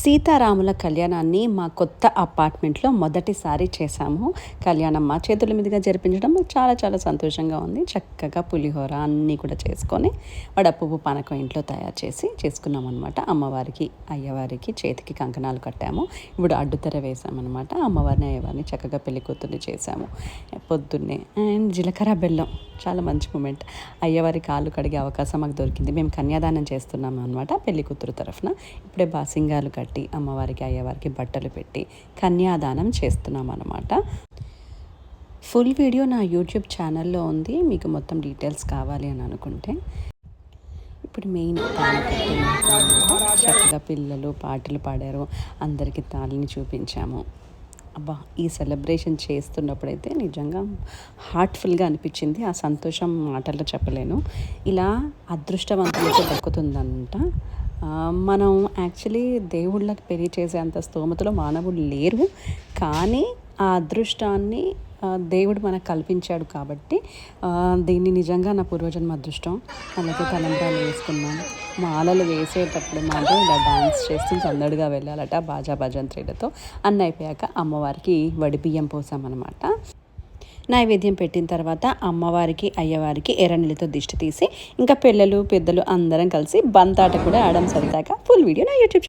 సీతారాముల కళ్యాణాన్ని మా కొత్త అపార్ట్మెంట్లో మొదటిసారి చేశాము. కళ్యాణం మా చేతుల మీదుగా జరిపించడం చాలా చాలా సంతోషంగా ఉంది. చక్కగా పులిహోర అన్నీ కూడా చేసుకొని వడపప్పు పానకం ఇంట్లో తయారు చేసి చేసుకున్నాం అనమాట. అమ్మవారికి అయ్యవారికి చేతికి కంకణాలు కట్టాము. ఇప్పుడు అడ్డుతెర వేసామన్నమాట. అమ్మవారిని అయ్యవారిని చక్కగా పెళ్లి కూతుర్ని చేశాము పొద్దున్నే. అండ్ జీలకర్ర బెల్లం చాలా మంచి మూమెంట్. అయ్యవారి కాళ్ళు కడిగే అవకాశం మాకు దొరికింది. మేము కన్యాదానం చేస్తున్నాము అనమాట పెళ్లి కూతురు తరఫున. ఇప్పుడే బాసింగాలు కట్టి అమ్మవారికి అయ్యవారికి బట్టలు పెట్టి కన్యాదానం చేస్తున్నాం అనమాట. ఫుల్ వీడియో నా యూట్యూబ్ ఛానల్లో ఉంది. మీకు మొత్తం డీటెయిల్స్ కావాలి అని అనుకుంటే ఇప్పుడు మెయిన్ తాళి కట్టే చక్కగా పిల్లలు పాటలు పాడారు. అందరికీ తాళిని చూపించాము. అబ్బా, ఈ సెలబ్రేషన్ చేస్తున్నప్పుడైతే నిజంగా హార్ట్ఫుల్గా అనిపించింది. ఆ సంతోషం మాటల్లో చెప్పలేను. ఇలా అదృష్టవంతులకి దక్కుతుందంట. మనం యాక్చువల్లీ దేవుళ్ళకి పెళ్లి చేసేంత స్తోమతలో మానవులు లేరు, కానీ ఆ అదృష్టాన్ని దేవుడు మనకు కల్పించాడు కాబట్టి దీన్ని నిజంగా నా పూర్వజన్మ అదృష్టం. అలాగే తలంబ్రాలు వేసుకున్నాం. మాలలు వేసేటప్పుడు మాత్రం ఇలా డాన్స్ చేస్తూ సందడిగా వెళ్ళాలట బాజా భజంత్రీలతో. అన్నీ అయిపోయాక అమ్మవారికి వడిబియ్యం పోసామన్నమాట. నైవేద్యం పెట్టిన తర్వాత అమ్మవారికి అయ్యవారికి ఎర్రనీళ్ళతో దిష్టి తీసి ఇంకా పిల్లలు పెద్దలు అందరం కలిసి బంతాట కూడా ఆడడం. సరిదాకా ఫుల్ వీడియో నా యూట్యూబ్